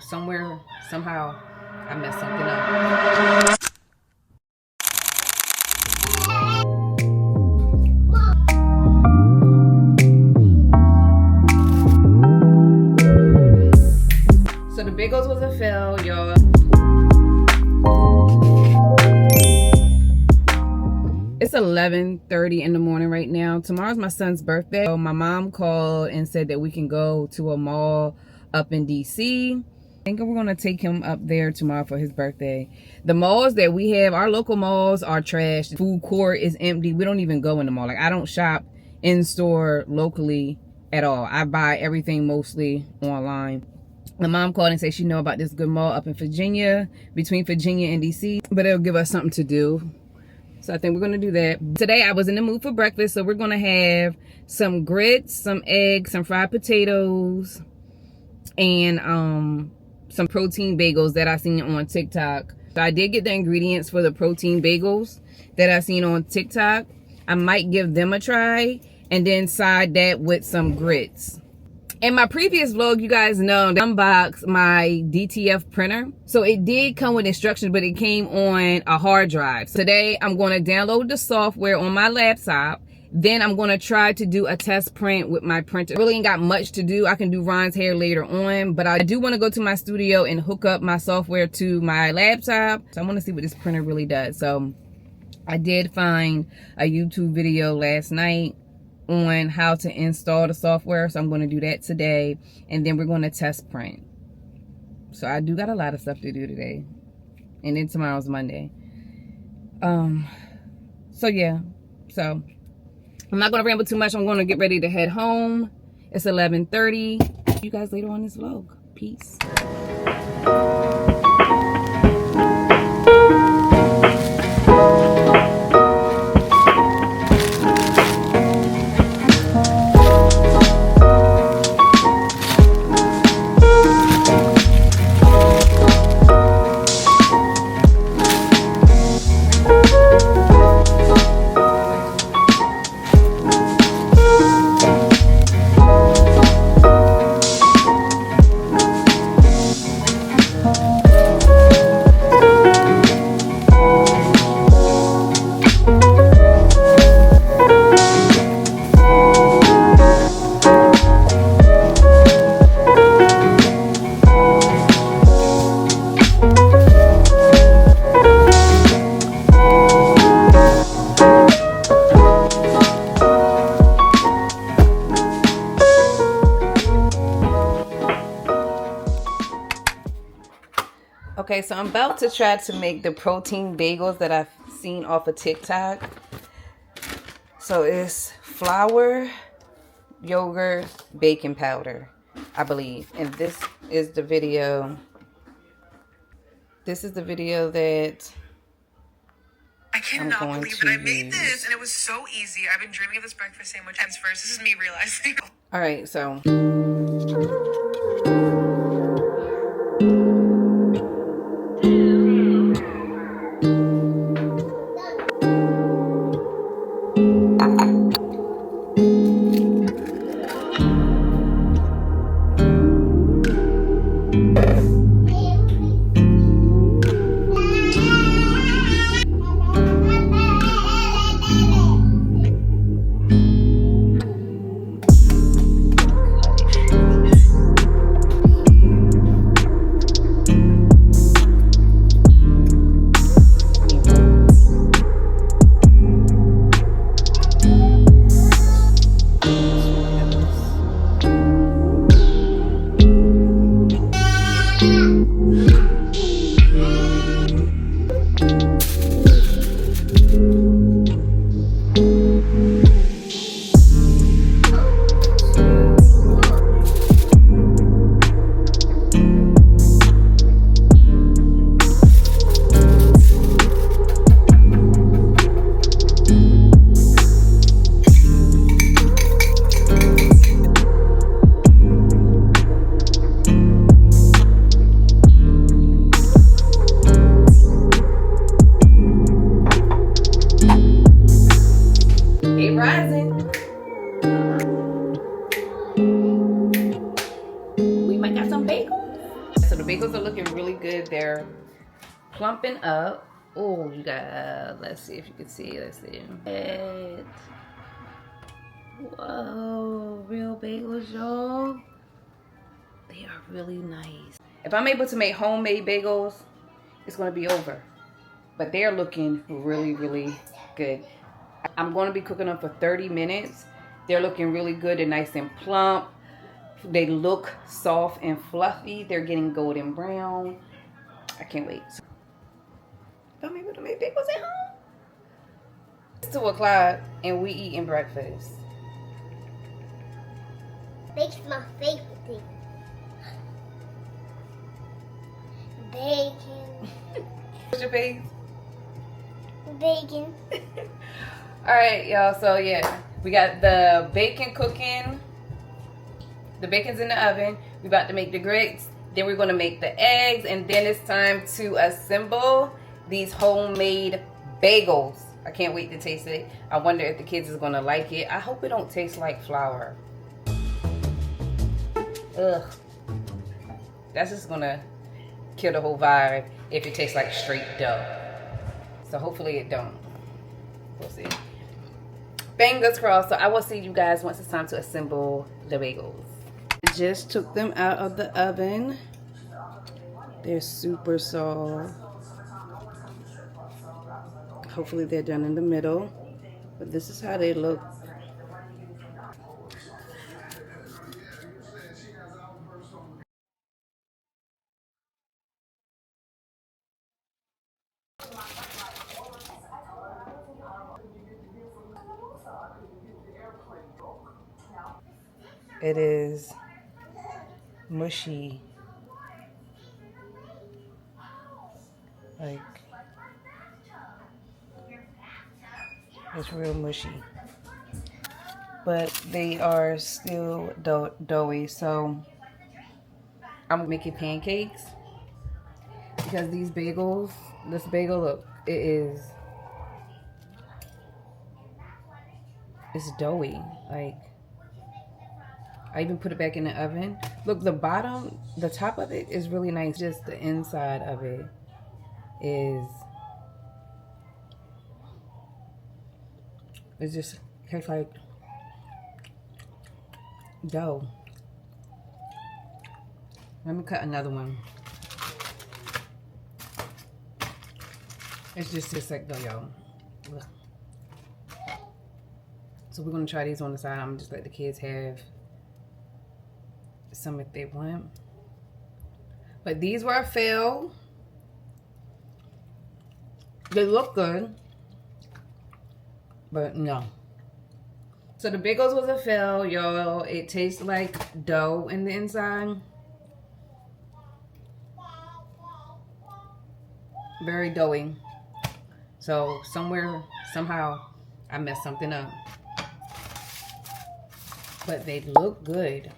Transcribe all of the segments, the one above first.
Somewhere, somehow, I messed something up. So the bagels was a fail, y'all. It's 11:30 in the morning right now. Tomorrow's my son's birthday. So my mom called and said that we can go to a mall up in DC. I think we're gonna take him up there tomorrow for his birthday. The malls that we have, our local malls are trash. The food court is empty. We don't even go in the mall. Like, I don't shop in store locally at all. I buy everything mostly online. My mom called and said she know about this good mall up in Virginia, between Virginia and DC, but it'll give us something to do. So I think we're gonna do that. Today I was in the mood for breakfast, so we're gonna have some grits, some eggs, some fried potatoes, and some protein bagels that I seen on TikTok. So I did get the ingredients for the protein bagels that I seen on TikTok. I might give them a try and then side that with some grits. In my previous vlog, you guys know, I unboxed my DTF printer. So it did come with instructions, but it came on a hard drive. Today, I'm going to download the software on my laptop. Then I'm going to try to do a test print with my printer. Really ain't got much to do. I can do Ron's hair later on, but I do want to go to my studio and hook up my software to my laptop. So I want to see what this printer really does. So I did find a YouTube video last night on how to install the software, so I'm going to do that today, and then we're going to test print. So I do got a lot of stuff to do today, and then tomorrow's Monday. So yeah, so I'm not going to ramble too much. I'm going to get ready to head home. It's 11:30. See you guys later on this vlog. Peace. Okay, so I'm about to try to make the protein bagels that I've seen off of TikTok. So it's flour, yogurt, baking powder, I believe. And this is the video. This is the video that I cannot believe that I made this, and it was so easy. I've been dreaming of this breakfast sandwich since first. This is me realizing. All right, so bagels are looking really good. They're plumping up. Oh, you got, let's see if you can see. Let's see. Whoa, real bagels, y'all. They are really nice. If I'm able to make homemade bagels, it's going to be over. But they're looking really, really good. I'm going to be cooking them for 30 minutes. They're looking really good. They're nice and plump. They look soft and fluffy. They're getting golden brown. I can't wait. If I'm able to make bagels at home. It's 2 o'clock and we eating breakfast. Bacon's my favorite thing. Bacon. What's your face? Bacon. Alright, y'all. So, yeah. We got the bacon cooking. The bacon's in the oven. We're about to make the grits. Then we're going to make the eggs. And then it's time to assemble these homemade bagels. I can't wait to taste it. I wonder if the kids is going to like it. I hope it don't taste like flour. Ugh. That's just going to kill the whole vibe if it tastes like straight dough. So hopefully it don't. We'll see. Fingers crossed. So I will see you guys once it's time to assemble the bagels. I just took them out of the oven. They're super soft. Hopefully they're done in the middle. But this is how they look. It is mushy. Like, it's real mushy. But they are still doughy, so I'm making pancakes. Because these bagels, this bagel, look, it's doughy. Like, I even put it back in the oven. Look, the bottom, the top of it is really nice. Just the inside of it is, it just tastes like dough. Let me cut another one. It's just tastes like dough, y'all. So we're gonna try these on the side. I'm gonna just let the kids have some if they want. But these were a fail. They look good, but no. So the bagels was a fail, y'all. It tastes like dough in the inside. Very doughy. So somehow I messed something up. But they look good.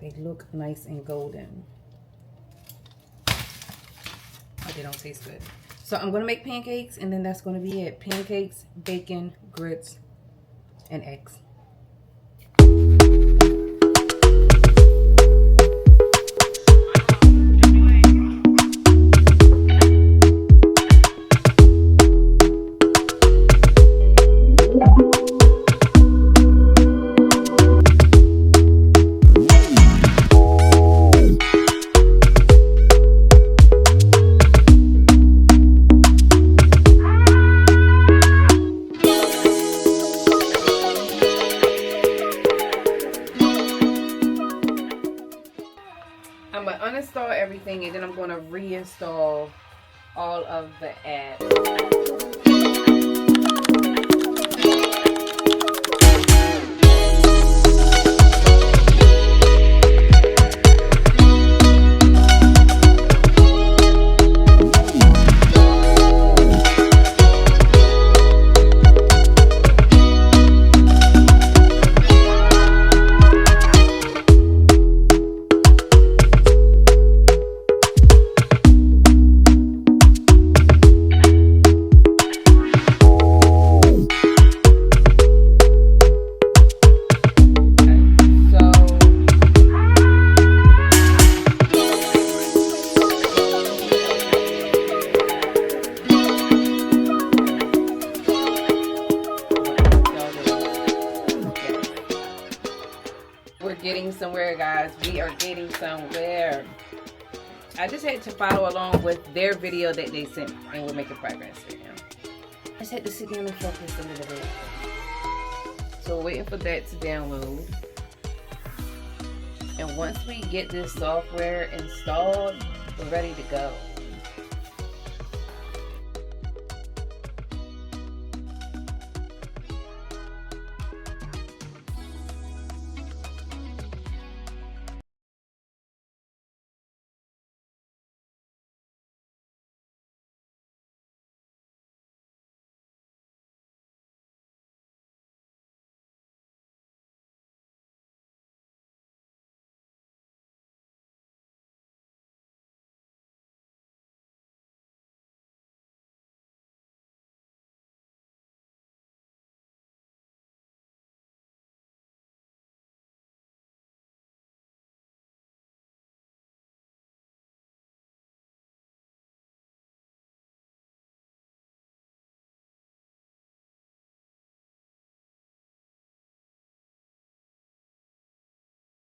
They look nice and golden. But they don't taste good. So I'm going to make pancakes, and then that's going to be it. Pancakes, bacon, grits, and eggs. I'm going to uninstall everything, and then I'm going to reinstall all of the apps. guys. We are getting somewhere. I just had to follow along with their video that they sent me, and we're making progress right now. I just had to sit down and focus a little bit. So we're waiting for that to download. And once we get this software installed, we're ready to go.